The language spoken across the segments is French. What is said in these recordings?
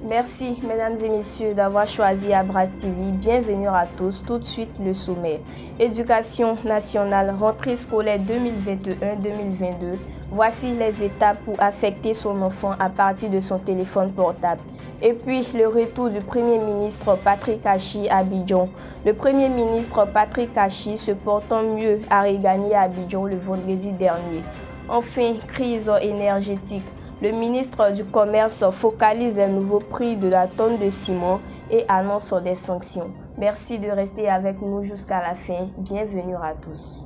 Merci, mesdames et messieurs, d'avoir choisi Abras TV. Bienvenue à tous. Tout de suite, le sommet. Éducation nationale, rentrée scolaire 2021-2022. Voici les étapes pour affecter son enfant à partir de son téléphone portable. Et puis, le retour du Premier ministre Patrick Achi à Abidjan. Le Premier ministre Patrick Achi se portant mieux a regagné à Abidjan le vendredi dernier. Enfin, crise énergétique. Le ministre du Commerce focalise les nouveaux prix de la tonne de ciment et annonce des sanctions. Merci de rester avec nous jusqu'à la fin. Bienvenue à tous.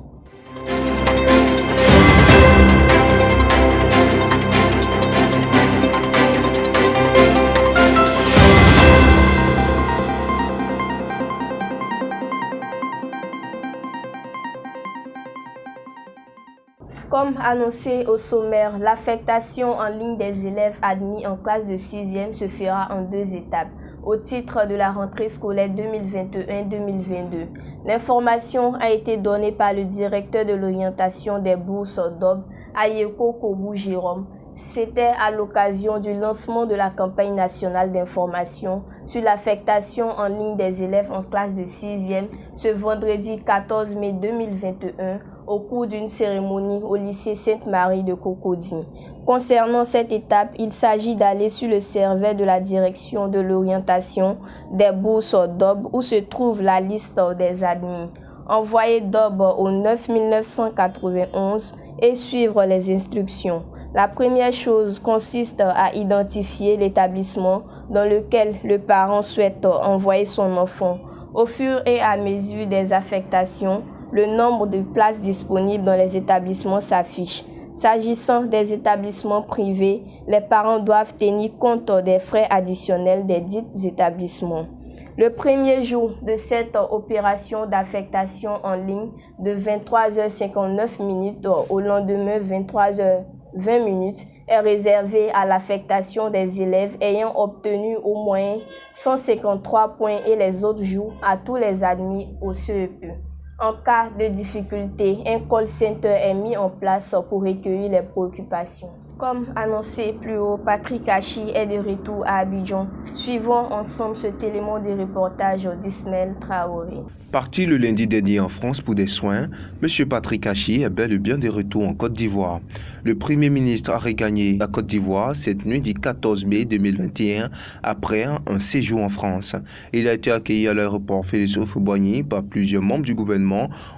Comme annoncé au sommaire, l'affectation en ligne des élèves admis en classe de 6e se fera en 2 étapes au titre de la rentrée scolaire 2021-2022. L'information a été donnée par le directeur de l'orientation des bourses d'Ob, Ayeko Kobu Jérôme. C'était à l'occasion du lancement de la campagne nationale d'information sur l'affectation en ligne des élèves en classe de 6e ce vendredi 14 mai 2021 au cours d'une cérémonie au lycée Sainte-Marie de Cocody. Concernant cette étape, il s'agit d'aller sur le serveur de la direction de l'orientation des bourses d'Ob où se trouve la liste des admis. Envoyer d'Ob au 9991 et suivre les instructions. La première chose consiste à identifier l'établissement dans lequel le parent souhaite envoyer son enfant. Au fur et à mesure des affectations, le nombre de places disponibles dans les établissements s'affiche. S'agissant des établissements privés, les parents doivent tenir compte des frais additionnels des dits établissements. Le premier jour de cette opération d'affectation en ligne de 23h59 au lendemain 23h20 est réservé à l'affectation des élèves ayant obtenu au moins 153 points et les autres jours à tous les admis au CEP. En cas de difficulté, un call center est mis en place pour recueillir les préoccupations. Comme annoncé plus haut, Patrick Achi est de retour à Abidjan. Suivons ensemble cet élément de reportage d'Ismaël Traoré. Parti le lundi dernier en France pour des soins, M. Patrick Achi est bel et bien de retour en Côte d'Ivoire. Le Premier ministre a regagné la Côte d'Ivoire cette nuit du 14 mai 2021 après un séjour en France. Il a été accueilli à l'aéroport Félix Houphouët-Boigny par plusieurs membres du gouvernement,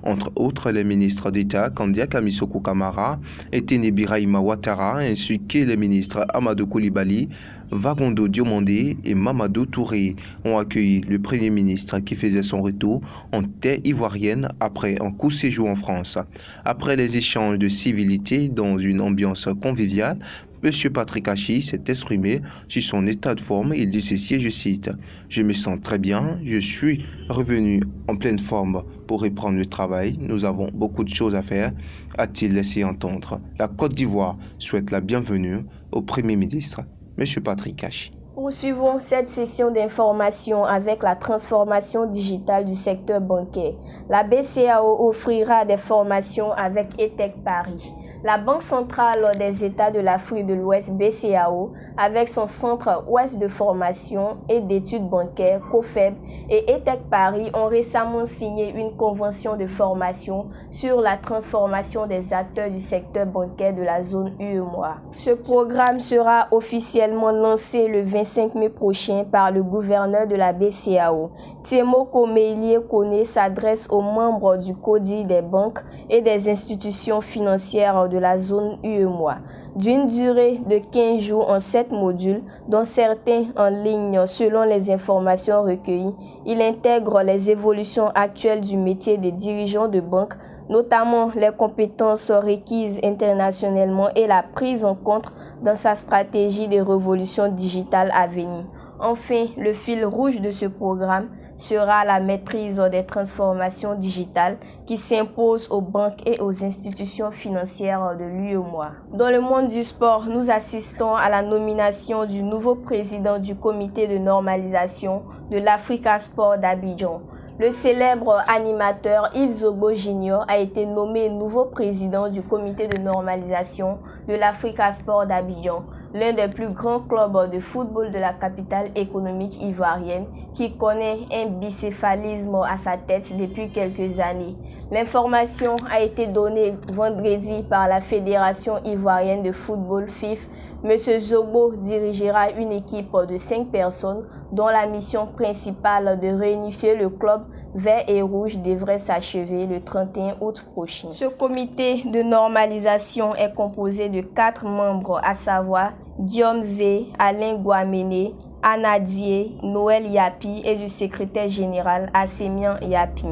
entre autres les ministres d'État Kandia Kamisoko Kamara et Téné Birahima Ouattara, ainsi que les ministres Amadou Koulibaly, Vagondo Diomandé et Mamadou Touré ont accueilli le Premier ministre qui faisait son retour en terre ivoirienne après un court séjour en France. Après les échanges de civilité dans une ambiance conviviale, M. Patrick Achi s'est exprimé sur son état de forme. Il dit ceci, je cite, « Je me sens très bien, je suis revenu en pleine forme pour reprendre le travail. Nous avons beaucoup de choses à faire », a-t-il laissé entendre. La Côte d'Ivoire souhaite la bienvenue au Premier ministre, M. Patrick Achi. Poursuivons cette session d'information avec la transformation digitale du secteur bancaire. La BCEAO offrira des formations avec ETEC Paris. La Banque centrale des États de l'Afrique de l'Ouest, BCEAO, avec son centre ouest de formation et d'études bancaires, COFEB, et ETEC Paris ont récemment signé une convention de formation sur la transformation des acteurs du secteur bancaire de la zone UEMOA. Ce programme sera officiellement lancé le 25 mai prochain par le gouverneur de la BCEAO. Thiemo Komeïlie Kone s'adresse aux membres du CODI des banques et des institutions financières de la zone UEMOA, d'une durée de 15 jours en 7 modules, dont certains en ligne selon les informations recueillies. Il intègre les évolutions actuelles du métier de dirigeant de banque, notamment les compétences requises internationalement et la prise en compte dans sa stratégie de révolution digitale à venir. Enfin, le fil rouge de ce programme sera la maîtrise des transformations digitales qui s'imposent aux banques et aux institutions financières de l'UEMOA. Dans le monde du sport, nous assistons à la nomination du nouveau président du comité de normalisation de l'Africa Sport d'Abidjan. Le célèbre animateur Yves Zobo Jr. a été nommé nouveau président du comité de normalisation de l'Africa Sport d'Abidjan. l'un des plus grands clubs de football de la capitale économique ivoirienne, qui connaît un bicéphalisme à sa tête depuis quelques années. L'information a été donnée vendredi par la Fédération ivoirienne de football FIF. M. Zobo dirigera une équipe de 5 personnes dont la mission principale de réunifier le club vert et rouge devrait s'achever le 31 août prochain. Ce comité de normalisation est composé de 4 membres, à savoir Guillaume Zé, Alain Guaméné, Anna Dié, Noël Yapi et du secrétaire général Assemian Yapi.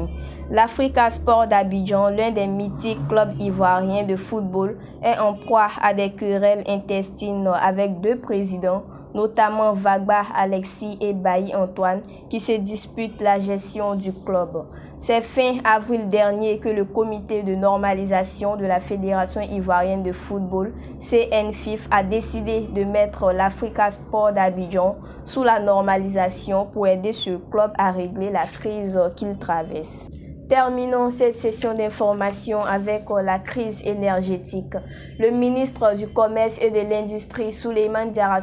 L'Africa Sport d'Abidjan, l'un des mythiques clubs ivoiriens de football, est en proie à des querelles intestines avec 2 présidents, notamment Vagba Alexis et Bailly Antoine, qui se disputent la gestion du club. C'est fin avril dernier que le comité de normalisation de la Fédération ivoirienne de football, CNFIF, a décidé de mettre l'Africa Sport d'Abidjan sous la normalisation pour aider ce club à régler la crise qu'il traverse. Terminons cette session d'information avec la crise énergétique. Le ministre du Commerce et de l'Industrie, Souleymane Diarra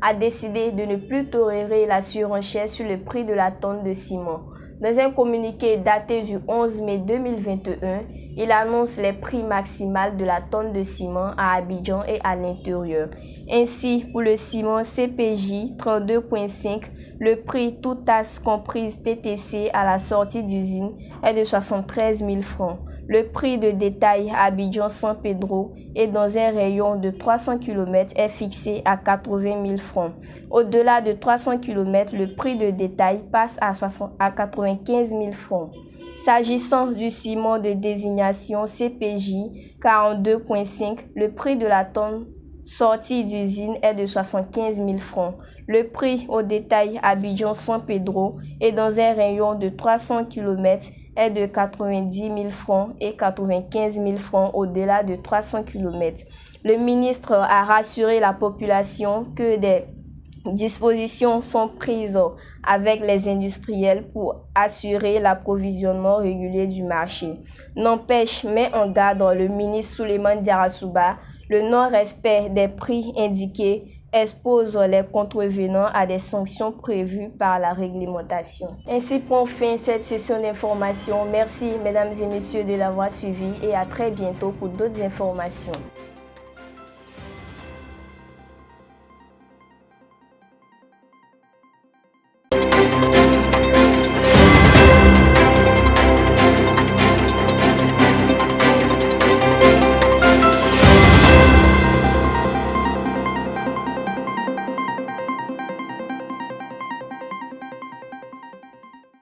a décidé de ne plus tolérer la surenchère sur le prix de la tonne de ciment. Dans un communiqué daté du 11 mai 2021, il annonce les prix maximaux de la tonne de ciment à Abidjan et à l'intérieur. Ainsi, pour le ciment CPJ 32,5, le prix toute tasse comprise TTC à la sortie d'usine est de 73 000 francs. Le prix de détail à Abidjan-San Pedro et dans un rayon de 300 km est fixé à 80 000 francs. Au-delà de 300 km, le prix de détail passe à 95 000 francs. S'agissant du ciment de désignation CPJ 42,5, le prix de la tonne sortie d'usine est de 75 000 francs. Le prix au détail Abidjan-San Pedro et dans un rayon de 300 km est de 90 000 francs et 95 000 francs au-delà de 300 km. Le ministre a rassuré la population que des dispositions sont prises avec les industriels pour assurer l'approvisionnement régulier du marché. N'empêche, met en garde le ministre Souleymane Diarra, le non-respect des prix indiqués expose les contrevenants à des sanctions prévues par la réglementation. Ainsi prend fin cette session d'information. Merci mesdames et messieurs de l'avoir suivi et à très bientôt pour d'autres informations.